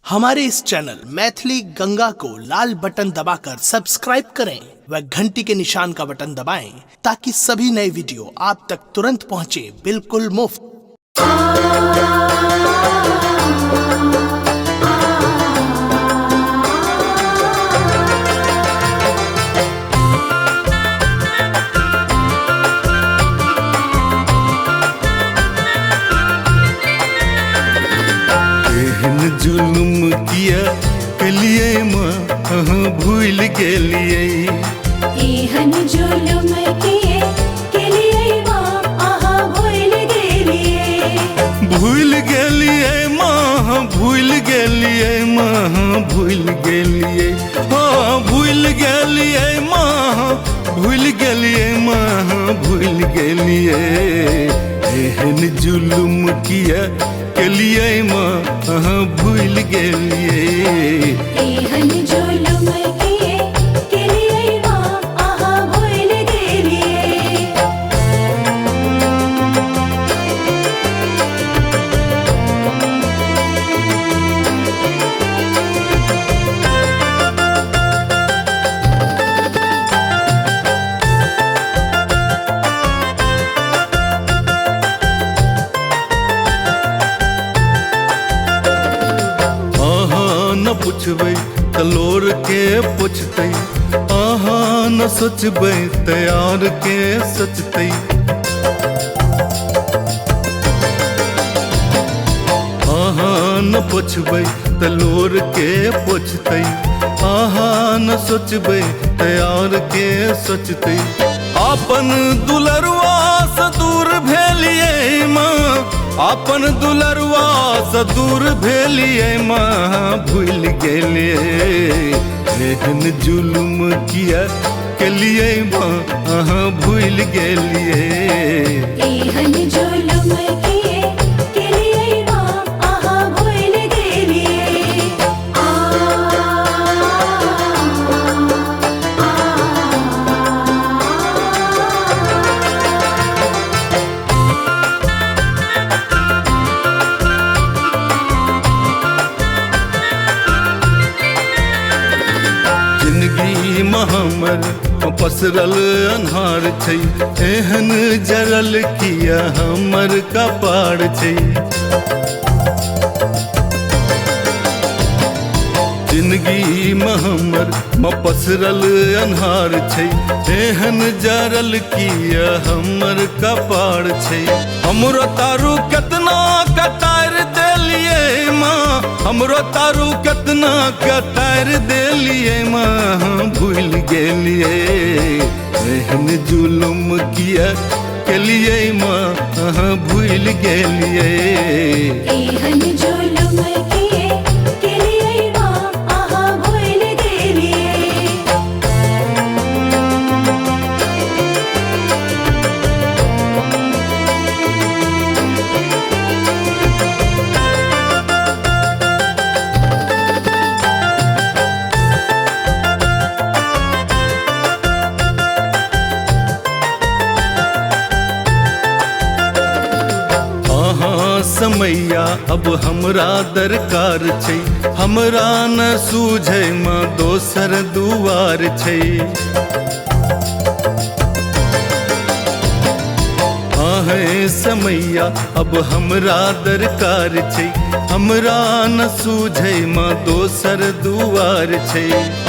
हमारे इस चैनल मैथिली गंगा को लाल बटन दबाकर सब्सक्राइब करें व घंटी के निशान का बटन दबाएं ताकि सभी नए वीडियो आप तक तुरंत पहुंचे बिल्कुल मुफ्त। जुलुम किया कलिए माँ भूल गेलिए एहन जुलुम किए कलिए माँ भूल गेलिए माँ भूल गेलिए माँ भूल गेलिए हाँ भूल गेलिए माँ भूल गेलिए माँ भूल गेलिए एहन जुलुम किया कलिए माँ भूल गेलिए एहन जुलुम किए कलिए माँ भूल गेलिए। न पुछबै तलोर के पुछतै आहा न सोचबै तैयार के सचतै आहा न पुछबै तलोर के पुछतै आहा न सोचबै तैयार के सचतै अपन दुलरुआ से दूर भेलिए माँ अपन दुलरुआ से दूर भेलिए माँ भूल गेलिए एहन जुलुम किया कलिए माँ भूल गेलिए एहन जुलुम किए कलिए माँ भूल गेलिए। जिंदगी में हमर पसरल अन्हार छै एहन जरल किया हमर कपार छै जिंदगी में हमर पसरल अन्हार छै एहन जरल किया हमर कपार छै हमरो तारू केतना कतार देलिए माँ हमरो तारू केतना कतार देलिए माँ भूल गेलिए एहन जुलुम किया कलिए माँ भूल गेलिए एहन जुलुम किए कलिए माँ भूल गेलिए। समैया अब हमरा दरकार छै हमरा न सूझै माँ दोसर दुआर छै आहे समैया अब हमरा दरकार छै हमरा न सूझै माँ दोसर दुआर छै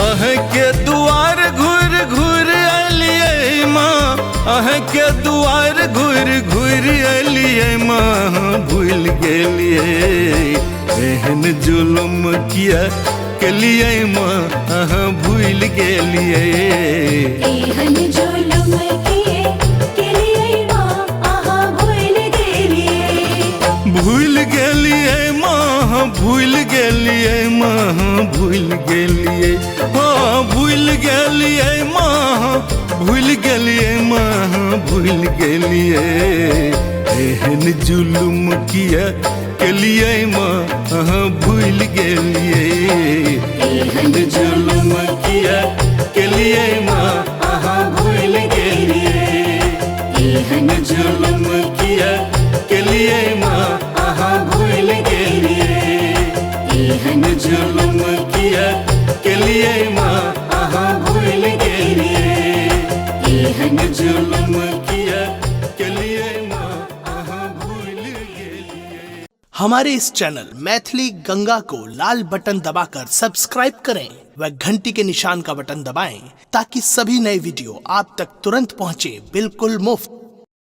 आहे के दुआर घूर घूर अलिए माँ आहे के दुआर घूर घूर अलिए माँ भूल गेलिए एहन जुलुम किया कलिए माँ भूल गेलिए एहन जुलुम किए कलिए माँ भूल गेलिए। भूल गेलिए माँ भूल गेलिए माँ भूल गेलिए हाँ भूल गेलिए माँ भूल गेलिए माँ भूल गेलिए एहन जुलुम किया कलिए माँ भूल गेलिए एहन जुलुम किया कलिए माँ भूल गेलिए एहन जुलुम किया कलिए माँ भूल गेलिए एहन जुलुम किया के लिए माँ अहाँ भूल गेलिए। एहन जुलुम किया के लिए माँ अहाँ भूल गेलिए। हमारे इस चैनल मैथिली गंगा को लाल बटन दबाकर सब्सक्राइब करें व घंटी के निशान का बटन दबाएं ताकि सभी नए वीडियो आप तक तुरंत पहुंचे बिल्कुल मुफ्त।